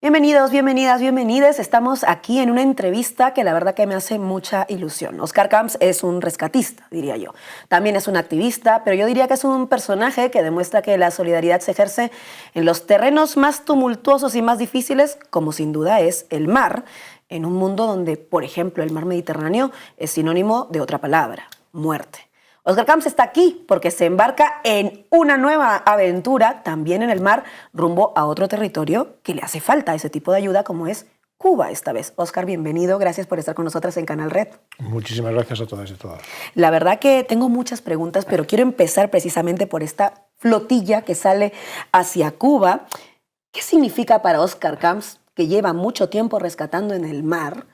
Bienvenidos, bienvenidas, bienvenides. Estamos aquí en una entrevista que la verdad que me hace mucha ilusión. Oscar Camps es un rescatista, diría yo. También es un activista, pero yo diría que es un personaje que demuestra que la solidaridad se ejerce en los terrenos más tumultuosos y más difíciles, como sin duda es el mar, en un mundo donde, por ejemplo, el mar Mediterráneo es sinónimo de otra palabra, muerte. Oscar Camps está aquí porque se embarca en una nueva aventura, también en el mar, rumbo a otro territorio que le hace falta ese tipo de ayuda, como es Cuba esta vez. Oscar, bienvenido, gracias por estar con nosotras en Canal Red. Muchísimas gracias a todas y todas. La verdad que tengo muchas preguntas, pero quiero empezar precisamente por esta flotilla que sale hacia Cuba. ¿Qué significa para Oscar Camps, que lleva mucho tiempo rescatando en el mar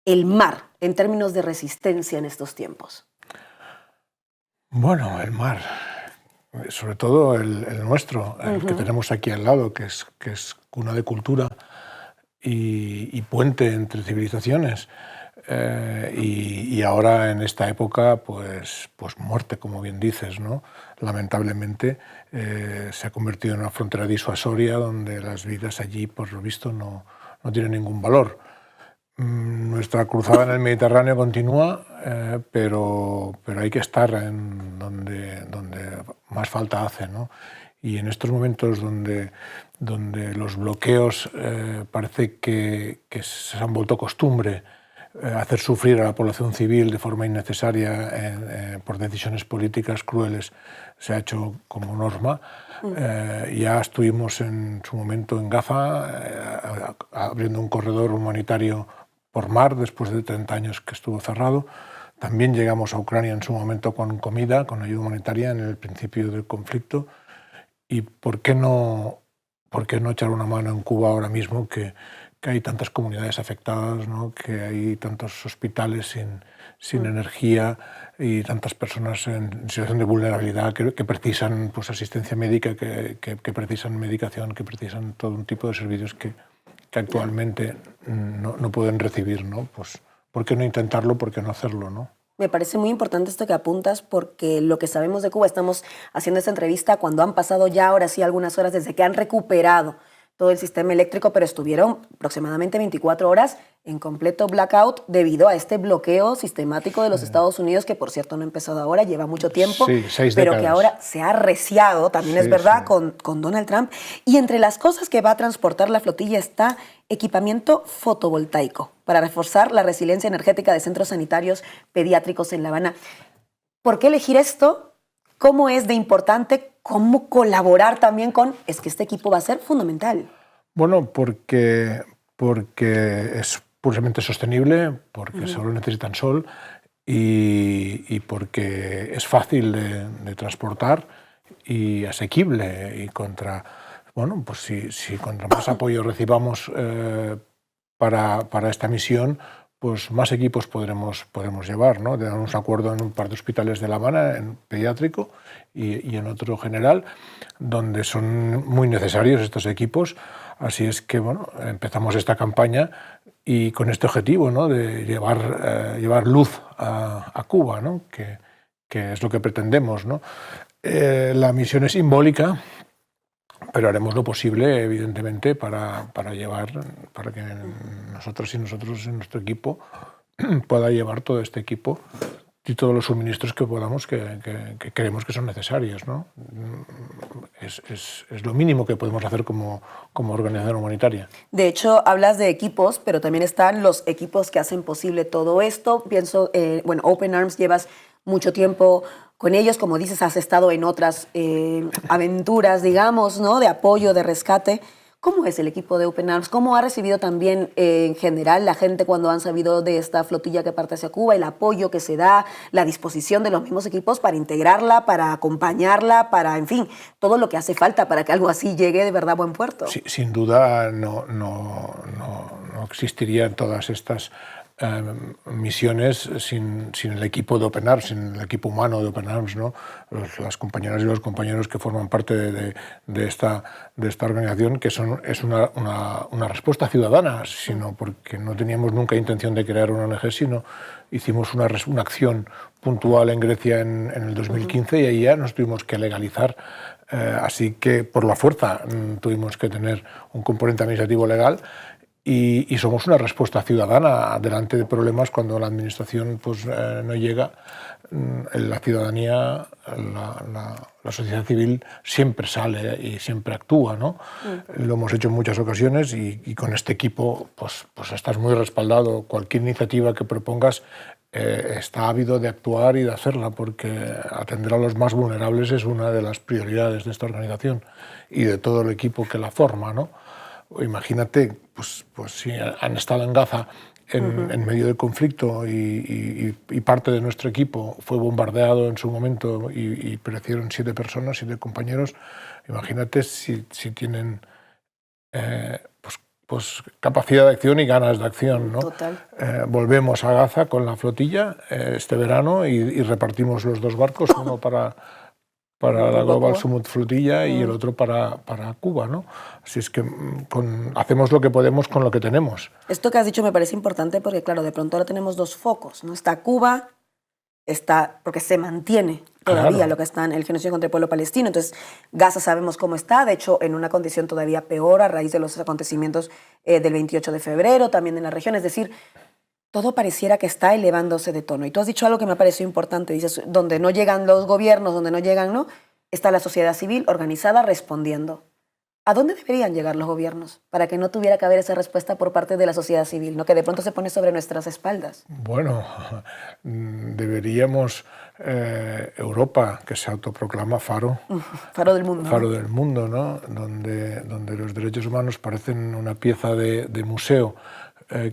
en términos de resistencia en estos tiempos? Bueno, el mar, sobre todo el nuestro, el que tenemos aquí al lado, que es cuna de cultura y puente entre civilizaciones. Y ahora en esta época, pues muerte, como bien dices, ¿no? Lamentablemente se ha convertido en una frontera disuasoria donde las vidas allí, por lo visto, no tienen ningún valor. Nuestra cruzada en el Mediterráneo continúa, pero hay que estar en donde más falta hace, ¿no? Y en estos momentos donde los bloqueos parece que se han vuelto costumbre, hacer sufrir a la población civil de forma innecesaria por decisiones políticas crueles, se ha hecho como norma. Ya estuvimos en su momento en Gaza abriendo un corredor humanitario por mar después de 30 años que estuvo cerrado. También llegamos a Ucrania en su momento con comida, con ayuda humanitaria en el principio del conflicto. ¿Y por qué no echar una mano en Cuba ahora mismo, que hay tantas comunidades afectadas, ¿no? Que hay tantos hospitales sin energía y tantas personas en situación de vulnerabilidad que precisan, pues, asistencia médica, que precisan medicación, que precisan todo un tipo de servicios que actualmente no pueden recibir, ¿no? Pues, ¿por qué no intentarlo? ¿Por qué no hacerlo, no? Me parece muy importante esto que apuntas, porque lo que sabemos de Cuba, estamos haciendo esta entrevista cuando han pasado ya ahora sí algunas horas desde que han recuperado todo el sistema eléctrico, pero estuvieron aproximadamente 24 horas en completo blackout debido a este bloqueo sistemático de los Estados Unidos, que por cierto no ha empezado ahora, lleva mucho tiempo, sí, 6 pero décadas. Que ahora se ha arreciado, también es verdad, con Donald Trump. Y entre las cosas que va a transportar la flotilla está equipamiento fotovoltaico para reforzar la resiliencia energética de centros sanitarios pediátricos en La Habana. ¿Por qué elegir esto? ¿Cómo es de importante? ¿Cómo colaborar también con...? Es que este equipo va a ser fundamental. Bueno, porque es puramente sostenible, porque solo necesitan sol y porque es fácil de transportar y asequible. Y pues si contra más apoyo recibamos para esta misión, pues más equipos podremos llevar, ¿no? Tenemos un acuerdo en un par de hospitales de La Habana, en pediátrico y en otro general, donde son muy necesarios estos equipos. Así es que, bueno, empezamos esta campaña y con este objetivo, ¿no? De llevar luz a Cuba, ¿no? Que es lo que pretendemos, ¿no? La misión es simbólica, pero haremos lo posible, evidentemente, para que nosotros en nuestro equipo pueda llevar todo este equipo y todos los suministros que podamos, que creemos que son necesarios, ¿no? Es lo mínimo que podemos hacer como organización humanitaria. De hecho, hablas de equipos, pero también están los equipos que hacen posible todo esto. Pienso, Open Arms, llevas mucho tiempo con ellos, como dices, has estado en otras aventuras, digamos, ¿no? De apoyo, de rescate. ¿Cómo es el equipo de Open Arms? ¿Cómo ha recibido también en general la gente cuando han sabido de esta flotilla que parte hacia Cuba, el apoyo que se da, la disposición de los mismos equipos para integrarla, para acompañarla, para, en fin, todo lo que hace falta para que algo así llegue de verdad a buen puerto? Sí, sin duda no existirían todas estas misiones sin el equipo de Open Arms, sin el equipo humano de Open Arms, ¿no? Las compañeras y los compañeros que forman parte de esta organización, que es una respuesta ciudadana, sino porque no teníamos nunca intención de crear una ONG, sino hicimos una acción puntual en Grecia en el 2015 y ahí ya nos tuvimos que legalizar Así que por la fuerza tuvimos que tener un componente administrativo legal y somos una respuesta ciudadana delante de problemas cuando la administración pues, no llega. La ciudadanía, la sociedad civil siempre sale y siempre actúa, ¿no? Lo hemos hecho en muchas ocasiones y con este equipo pues estás muy respaldado. Cualquier iniciativa que propongas está ávido de actuar y de hacerla, porque atender a los más vulnerables es una de las prioridades de esta organización y de todo el equipo que la forma, ¿no? Imagínate, pues si han estado en Gaza en medio del conflicto y parte de nuestro equipo fue bombardeado en su momento y perecieron 7 personas, 7 compañeros. Imagínate si tienen pues capacidad de acción y ganas de acción, ¿no? Total. Volvemos a Gaza con la flotilla este verano y repartimos los 2 barcos, uno para la Global Summit Flotilla y el otro para Cuba, ¿no? Así es que hacemos lo que podemos con lo que tenemos. Esto que has dicho me parece importante porque, claro, de pronto ahora tenemos 2 focos, ¿no? Está Cuba, porque se mantiene todavía Claro. lo que está en el genocidio contra el pueblo palestino. Entonces, Gaza sabemos cómo está, de hecho, en una condición todavía peor a raíz de los acontecimientos del 28 de febrero, también en la región. Es decir, todo pareciera que está elevándose de tono. Y tú has dicho algo que me ha parecido importante. Dices, donde no llegan los gobiernos, donde no llegan, ¿no? Está la sociedad civil organizada respondiendo. ¿A dónde deberían llegar los gobiernos para que no tuviera que haber esa respuesta por parte de la sociedad civil, ¿no? Que de pronto se pone sobre nuestras espaldas? Bueno, deberíamos... Europa, que se autoproclama faro. Faro del mundo. Faro del mundo, ¿no? Donde los derechos humanos parecen una pieza de museo,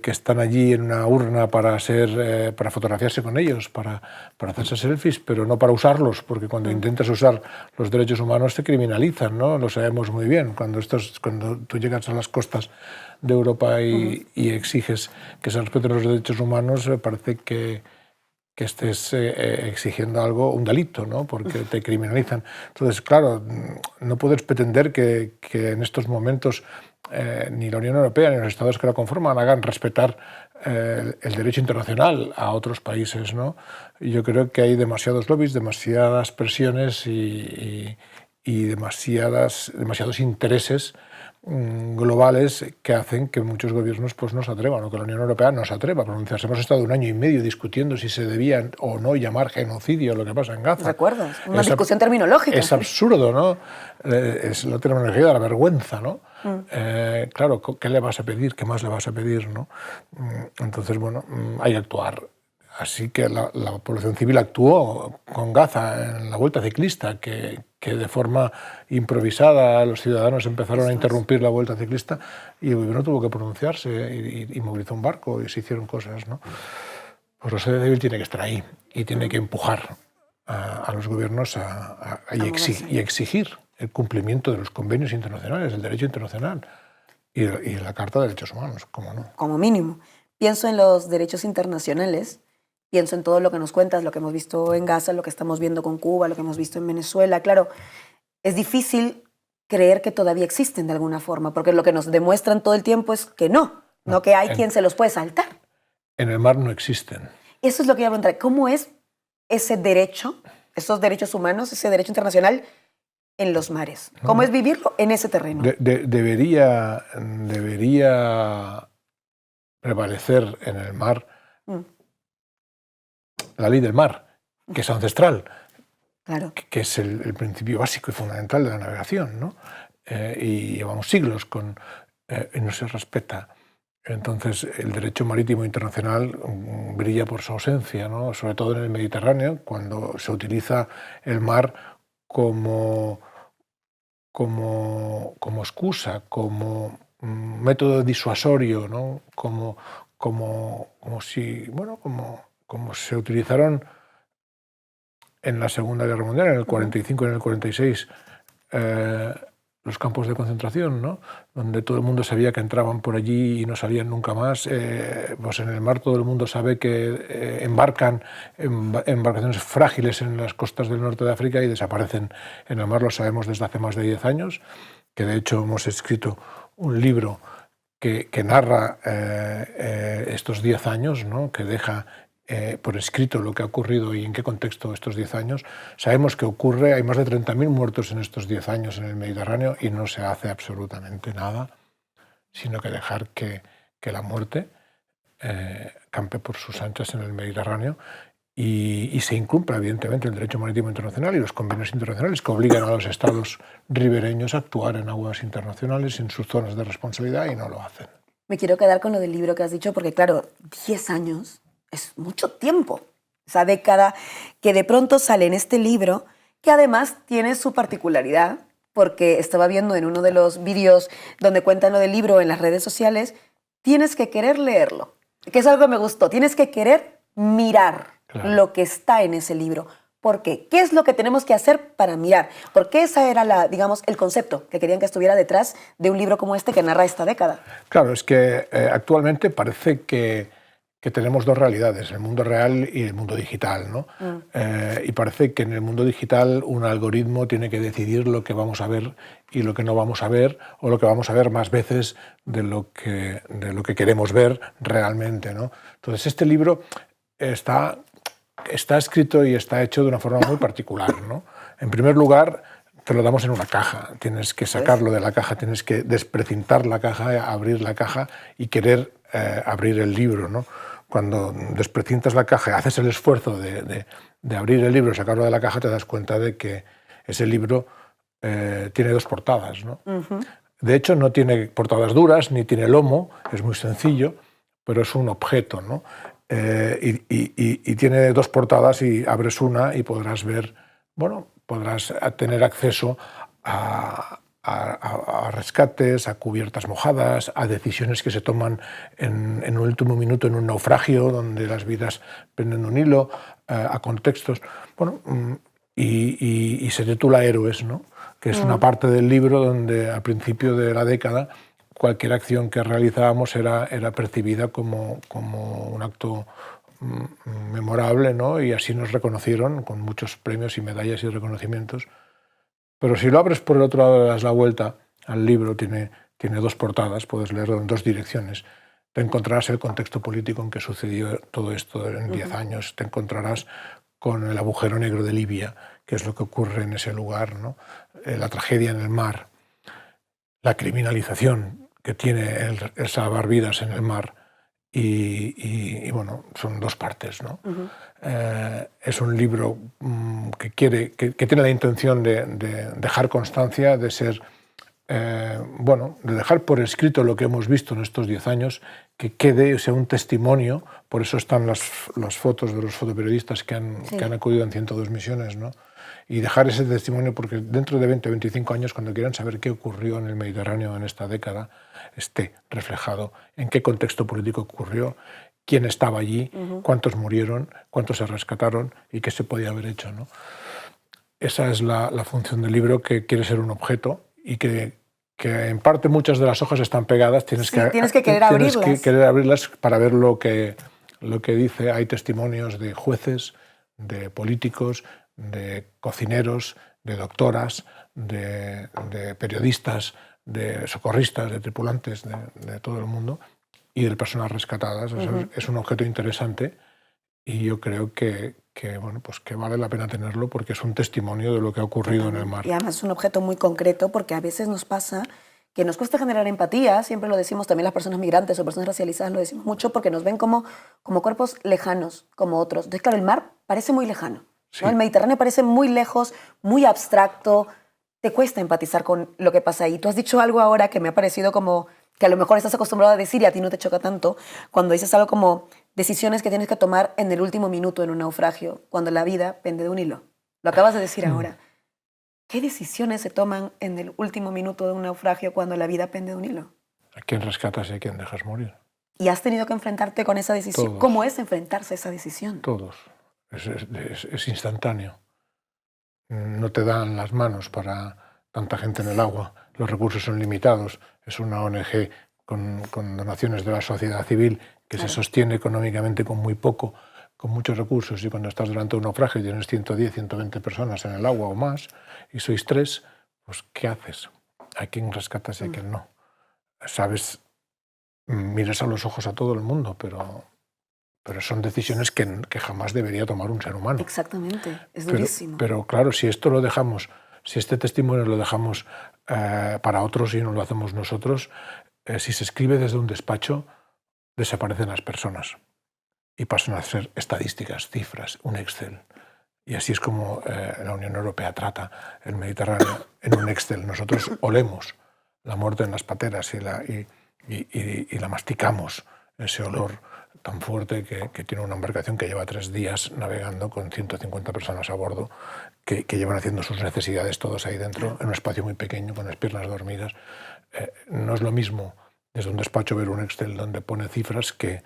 que están allí en una urna para fotografiarse con ellos, para hacerse selfies, pero no para usarlos, porque cuando intentas usar los derechos humanos te criminalizan, ¿no? Lo sabemos muy bien. Cuando tú llegas a las costas de Europa y exiges que se respeten los derechos humanos, parece que estés exigiendo algo, un delito, ¿no? Porque te criminalizan. Entonces, claro, no puedes pretender que en estos momentos ni la Unión Europea ni los estados que la conforman hagan respetar el derecho internacional a otros países, ¿no? Y yo creo que hay demasiados lobbies, demasiadas presiones y demasiados intereses globales que hacen que muchos gobiernos pues, no se atrevan, o que la Unión Europea no se atreva a pronunciarse. Hemos estado 1 año y medio discutiendo si se debía o no llamar genocidio lo que pasa en Gaza. ¿Recuerdas? Una discusión terminológica. Es absurdo, ¿no? Es la terminología de la vergüenza, ¿no? Claro, ¿qué le vas a pedir? ¿Qué más le vas a pedir, no? Entonces, bueno, hay que actuar. Así que la población civil actuó con Gaza en la vuelta ciclista, que de forma improvisada los ciudadanos empezaron a interrumpir la vuelta ciclista y el gobierno tuvo que pronunciarse y movilizó un barco y se hicieron cosas, ¿no? Pues la sociedad civil tiene que estar ahí y tiene que empujar a los gobiernos y exigir el cumplimiento de los convenios internacionales, del derecho internacional y la Carta de Derechos Humanos, ¿cómo no? Como mínimo. Pienso en los derechos internacionales. Pienso en todo lo que nos cuentas, lo que hemos visto en Gaza, lo que estamos viendo con Cuba, lo que hemos visto en Venezuela. Claro, es difícil creer que todavía existen de alguna forma, porque lo que nos demuestran todo el tiempo es que no que hay quien se los puede saltar. En el mar no existen. Eso es lo que iba a preguntar. ¿Cómo es ese derecho, esos derechos humanos, ese derecho internacional en los mares? ¿Cómo es vivirlo en ese terreno? Debería prevalecer en el mar la ley del mar, que es ancestral, claro, que es el principio básico y fundamental de la navegación, ¿no? Y llevamos siglos y no se respeta. Entonces, el derecho marítimo internacional brilla por su ausencia, ¿no? Sobre todo en el Mediterráneo, cuando se utiliza el mar como excusa, como método disuasorio, ¿no? Como se utilizaron en la Segunda Guerra Mundial, en el 45 y en el 46, los campos de concentración, ¿no? Donde todo el mundo sabía que entraban por allí y no salían nunca más. Pues en el mar todo el mundo sabe que embarcan embarcaciones frágiles en las costas del norte de África y desaparecen en el mar. Lo sabemos desde hace más de 10 años, que de hecho hemos escrito un libro que narra estos 10 años, ¿no? Que deja por escrito lo que ha ocurrido y en qué contexto estos 10 años. Sabemos que ocurre, hay más de 30.000 muertos en estos 10 años en el Mediterráneo y no se hace absolutamente nada, sino que dejar que la muerte campe por sus anchas en el Mediterráneo y se incumpla, evidentemente, el derecho marítimo internacional y los convenios internacionales que obligan a los estados ribereños a actuar en aguas internacionales, en sus zonas de responsabilidad, y no lo hacen. Me quiero quedar con lo del libro que has dicho, porque claro, 10 años es mucho tiempo. Esa década que de pronto sale en este libro, que además tiene su particularidad, porque estaba viendo en uno de los vídeos donde cuentan lo del libro en las redes sociales, tienes que querer leerlo, que es algo que me gustó, tienes que querer mirar lo que está en ese libro. ¿Por qué? ¿Qué es lo que tenemos que hacer para mirar? Porque esa era digamos, el concepto que querían que estuviera detrás de un libro como este que narra esta década. Claro, es que actualmente parece que tenemos dos realidades, el mundo real y el mundo digital, ¿no? Y parece que en el mundo digital un algoritmo tiene que decidir lo que vamos a ver y lo que no vamos a ver, o lo que vamos a ver más veces de lo que queremos ver realmente, ¿no? Entonces este libro está escrito y está hecho de una forma muy particular, ¿no? En primer lugar, te lo damos en una caja, tienes que sacarlo de la caja, tienes que desprecintar la caja, abrir la caja y querer abrir el libro, ¿no? Cuando desprecintas la caja, haces el esfuerzo de abrir el libro y sacarlo de la caja, te das cuenta de que ese libro tiene dos portadas, ¿no? De hecho, no tiene portadas duras, ni tiene lomo, es muy sencillo, pero es un objeto, ¿no? Y tiene dos portadas, y abres una y podrás ver, bueno, podrás tener acceso a rescates, a cubiertas mojadas, a decisiones que se toman en un último minuto en un naufragio donde las vidas penden de un hilo, a contextos. Bueno, y se titula Héroes, ¿no? Que es una parte del libro donde al principio de la década cualquier acción que realizábamos era percibida como un acto memorable, ¿no? Y así nos reconocieron con muchos premios y medallas y reconocimientos. Pero si lo abres por el otro lado, le das la vuelta al libro, tiene dos portadas, puedes leerlo en dos direcciones. Te encontrarás el contexto político en que sucedió todo esto en 10 años, te encontrarás con el agujero negro de Libia, que es lo que ocurre en ese lugar, ¿no? La tragedia en el mar, la criminalización que tiene el salvar vidas en el mar, y bueno, son dos partes, ¿no? Es un libro que tiene la intención de dejar constancia, de ser, bueno, de dejar por escrito lo que hemos visto en estos 10 años, que quede, sea un testimonio. Por eso están las fotos de los fotoperiodistas que han acudido en 102 misiones, ¿no? Y dejar ese testimonio, porque dentro de 20 o 25 años, cuando quieran saber qué ocurrió en el Mediterráneo en esta década, esté reflejado en qué contexto político ocurrió, quién estaba allí, cuántos murieron, cuántos se rescataron y qué se podía haber hecho, ¿no? Esa es la función del libro, que quiere ser un objeto y que en parte muchas de las hojas están pegadas, tienes que querer abrirlas. Tienes que querer abrirlas para ver lo que dice. Hay testimonios de jueces, de políticos, de cocineros, de doctoras, de periodistas, de socorristas, de tripulantes de todo el mundo y de personas rescatadas. Es un objeto interesante y yo creo que bueno, pues que vale la pena tenerlo, porque es un testimonio de lo que ha ocurrido en el mar. Y además es un objeto muy concreto, porque a veces nos pasa que nos cuesta generar empatía, siempre lo decimos, también las personas migrantes o personas racializadas lo decimos mucho, porque nos ven como cuerpos lejanos, como otros. Entonces, claro, el mar parece muy lejano, sí. ¿no? El Mediterráneo parece muy lejos, muy abstracto, te cuesta empatizar con lo que pasa ahí. Tú has dicho algo ahora que me ha parecido como que a lo mejor estás acostumbrado a decir y a ti no te choca tanto, cuando dices algo como decisiones que tienes que tomar en el último minuto en un naufragio, cuando la vida pende de un hilo. Lo acabas de decir ahora. ¿Qué decisiones se toman en el último minuto de un naufragio cuando la vida pende de un hilo? ¿A quién rescatas y a quién dejas morir? ¿Y has tenido que enfrentarte con esa decisión? Todos. ¿Cómo es enfrentarse a esa decisión? Todos. Es instantáneo. No te dan las manos para tanta gente en el agua. Los recursos son limitados. Es una ONG con donaciones de la sociedad civil que se sostiene económicamente con muy poco, con muchos recursos, y cuando estás delante de un naufragio y tienes 110, 120 personas en el agua o más, y sois 3, pues ¿qué haces? ¿A quién rescatas y a quién no? Sabes, miras a los ojos a todo el mundo, pero pero son decisiones que jamás debería tomar un ser humano. Exactamente, es durísimo. Pero claro, si esto lo dejamos, si este testimonio lo dejamos para otros y no lo hacemos nosotros, si se escribe desde un despacho, desaparecen las personas y pasan a ser estadísticas, cifras, un Excel. Y así es como la Unión Europea trata el Mediterráneo en un Excel. Nosotros olemos la muerte en las pateras y la masticamos, ese olor tan fuerte que tiene una embarcación que lleva 3 días navegando con 150 personas a bordo, que llevan haciendo sus necesidades todos ahí dentro, en un espacio muy pequeño, con las piernas dormidas. No es lo mismo desde un despacho ver un Excel donde pone cifras que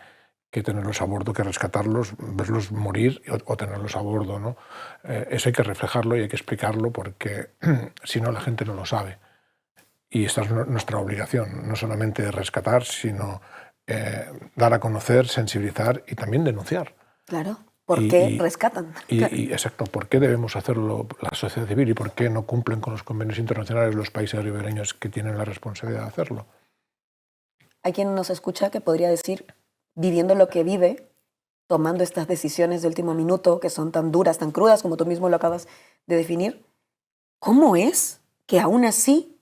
tenerlos a bordo, que rescatarlos, verlos morir o tenerlos a bordo, ¿no? Eso hay que reflejarlo y hay que explicarlo porque si no la gente no lo sabe. Y esta es nuestra obligación, no solamente rescatar, sino dar a conocer, sensibilizar y también denunciar. Claro, ¿por qué rescatan? Exacto, ¿por qué debemos hacerlo la sociedad civil y por qué no cumplen con los convenios internacionales los países ribereños que tienen la responsabilidad de hacerlo? Hay quien nos escucha que podría decir, viviendo lo que vive, tomando estas decisiones de último minuto que son tan duras, tan crudas, como tú mismo lo acabas de definir, ¿cómo es que aún así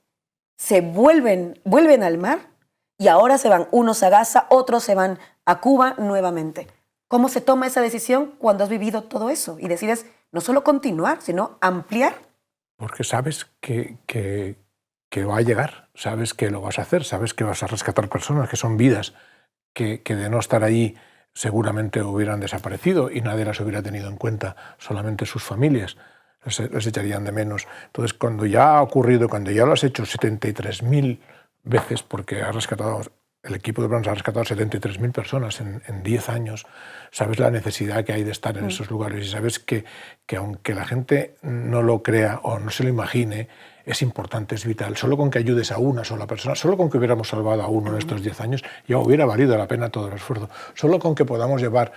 se vuelven al mar y ahora se van unos a Gaza, otros se van a Cuba nuevamente? ¿Cómo se toma esa decisión cuando has vivido todo eso y decides no solo continuar, sino ampliar? Porque sabes que va a llegar, sabes que lo vas a hacer, sabes que vas a rescatar personas, que son vidas que de no estar allí seguramente hubieran desaparecido y nadie las hubiera tenido en cuenta, solamente sus familias les echarían de menos. Entonces, cuando ya ha ocurrido, cuando ya lo has hecho 73.000 veces, porque has rescatado, el equipo de Brans ha rescatado 73.000 personas en 10 años, sabes la necesidad que hay de estar en esos lugares y sabes que aunque la gente no lo crea o no se lo imagine, es importante, es vital. Solo con que ayudes a una sola persona, solo con que hubiéramos salvado a uno en estos 10 años, ya hubiera valido la pena todo el esfuerzo. Solo con que podamos llevar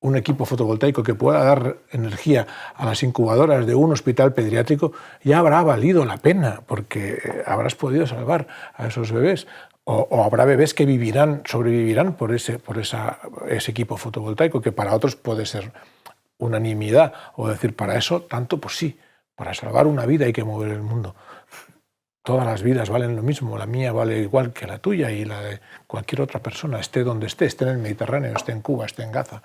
un equipo fotovoltaico que pueda dar energía a las incubadoras de un hospital pediátrico, ya habrá valido la pena, porque habrás podido salvar a esos bebés. O habrá bebés que sobrevivirán por ese equipo fotovoltaico, que para otros puede ser una nimiedad, o decir, para eso tanto, pues sí, para salvar una vida hay que mover el mundo. Todas las vidas valen lo mismo, la mía vale igual que la tuya y la de cualquier otra persona, esté donde esté en el Mediterráneo, esté en Cuba, esté en Gaza,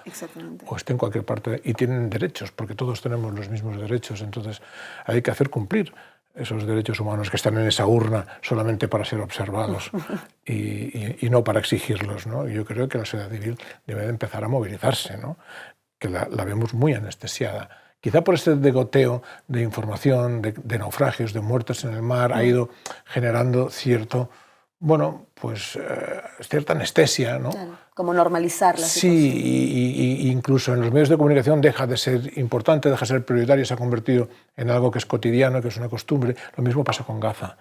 o esté en cualquier parte, y tienen derechos, porque todos tenemos los mismos derechos, entonces hay que hacer cumplir esos derechos humanos que están en esa urna solamente para ser observados y no para exigirlos, ¿no? Yo creo que la sociedad civil debe de empezar a movilizarse, ¿no? Que la vemos muy anestesiada. Quizá por este degoteo de información, de naufragios, de muertes en el mar, ha ido generando cierta anestesia, ¿no? Claro, como normalizar la situación. Sí, y incluso en los medios de comunicación deja de ser importante, deja de ser prioritario, se ha convertido en algo que es cotidiano, que es una costumbre. Lo mismo pasa con Gaza.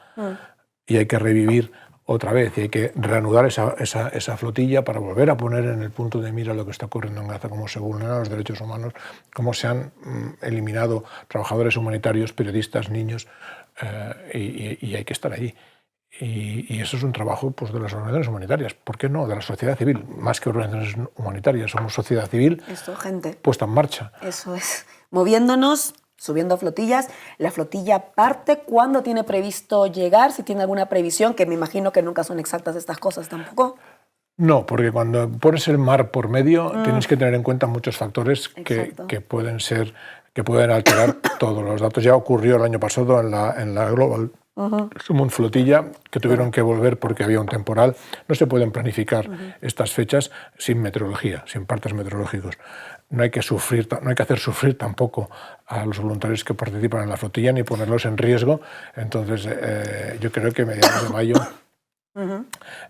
Y hay que revivir otra vez y hay que reanudar esa flotilla para volver a poner en el punto de mira lo que está ocurriendo en Gaza, cómo se vulneran los derechos humanos, cómo se han eliminado trabajadores humanitarios, periodistas, niños, y hay que estar allí. Y eso es un trabajo, pues, de las organizaciones humanitarias. ¿Por qué no? De la sociedad civil. Más que organizaciones humanitarias, somos sociedad civil puesta en marcha. Eso es. Moviéndonos, subiendo flotillas. La flotilla parte. ¿Cuándo tiene previsto llegar? Si tiene alguna previsión, que me imagino que nunca son exactas estas cosas tampoco. No, porque cuando pones el mar por medio tienes que tener en cuenta muchos factores que pueden alterar todos los datos. Ya ocurrió el año pasado en la Global Summon Flotilla, que tuvieron que volver porque había un temporal. No se pueden planificar estas fechas sin meteorología, sin partes meteorológicos. No hay que hacer sufrir tampoco a los voluntarios que participan en la flotilla ni ponerlos en riesgo. Entonces, yo creo que a mediados de mayo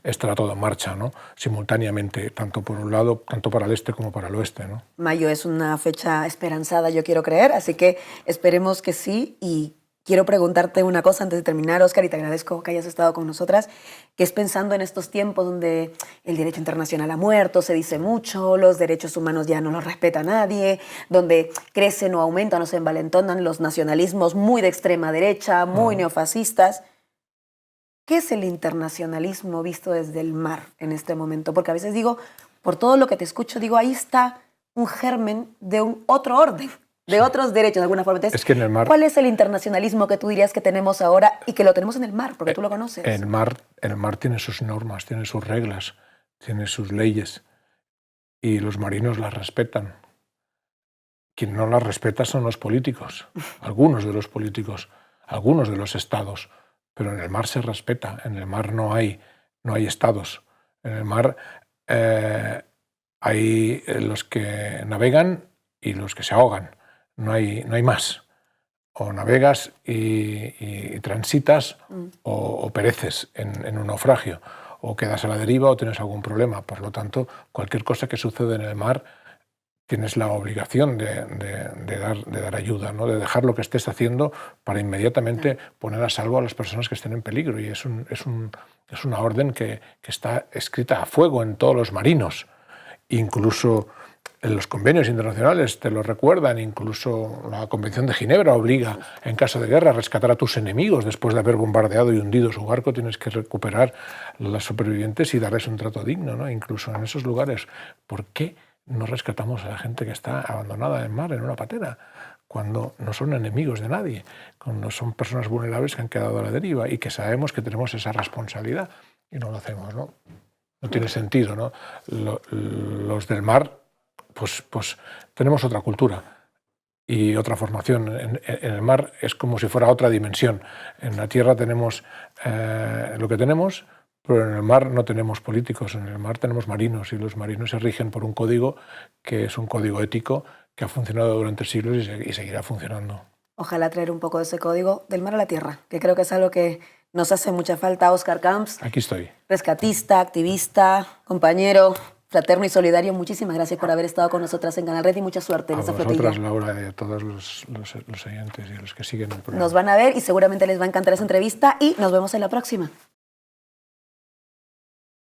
estará todo en marcha, ¿no? Simultáneamente, tanto por un lado, tanto para el este como para el oeste, ¿no? Mayo es una fecha esperanzada, yo quiero creer, así que esperemos que sí. Y quiero preguntarte una cosa antes de terminar, Óscar, y te agradezco que hayas estado con nosotras, que es pensando en estos tiempos donde el derecho internacional ha muerto, se dice mucho, los derechos humanos ya no los respeta nadie, donde crecen o aumentan o se envalentonan los nacionalismos muy de extrema derecha, muy neofascistas. ¿Qué es el internacionalismo visto desde el mar en este momento? Porque a veces digo, por todo lo que te escucho, digo, ahí está un germen de un otro orden, de otros derechos de alguna forma. Entonces, es que en el mar, ¿cuál es el internacionalismo que tú dirías que tenemos ahora y que lo tenemos en el mar, porque tú lo conoces? el mar tiene sus normas, tiene sus reglas, tiene sus leyes y los marinos las respetan. Quien no las respeta son los políticos, algunos de los políticos, algunos de los estados, pero en el mar se respeta, en el mar no hay estados. En el mar hay los que navegan y los que se ahogan, no hay más. O navegas y transitas o pereces en un naufragio, o quedas a la deriva o tienes algún problema. Por lo tanto, cualquier cosa que sucede en el mar tienes la obligación de dar ayuda, ¿no? De dejar lo que estés haciendo para inmediatamente poner a salvo a las personas que estén en peligro. Y es una orden que está escrita a fuego en todos los marinos. Incluso en los convenios internacionales te lo recuerdan, incluso la Convención de Ginebra obliga, en caso de guerra, a rescatar a tus enemigos. Después de haber bombardeado y hundido su barco, tienes que recuperar a los supervivientes y darles un trato digno, ¿no? Incluso en esos lugares. ¿Por qué no rescatamos a la gente que está abandonada en el mar, en una patera, cuando no son enemigos de nadie, cuando son personas vulnerables que han quedado a la deriva y que sabemos que tenemos esa responsabilidad y no lo hacemos, ¿no? No tiene sentido, ¿no? Los del mar, pues tenemos otra cultura y otra formación. En el mar es como si fuera otra dimensión. En la tierra tenemos lo que tenemos, pero en el mar no tenemos políticos, en el mar tenemos marinos y los marinos se rigen por un código que es un código ético que ha funcionado durante siglos y seguirá funcionando. Ojalá traer un poco de ese código del mar a la tierra, que creo que es algo que nos hace mucha falta. Óscar Camps. Aquí estoy. Rescatista, activista, compañero, fraterno y solidario. Muchísimas gracias por haber estado con nosotras en Canal Red y mucha suerte en esa flotilla. A vosotras, Laura, y a todos los oyentes y los que siguen el programa. Nos van a ver y seguramente les va a encantar esa entrevista y nos vemos en la próxima.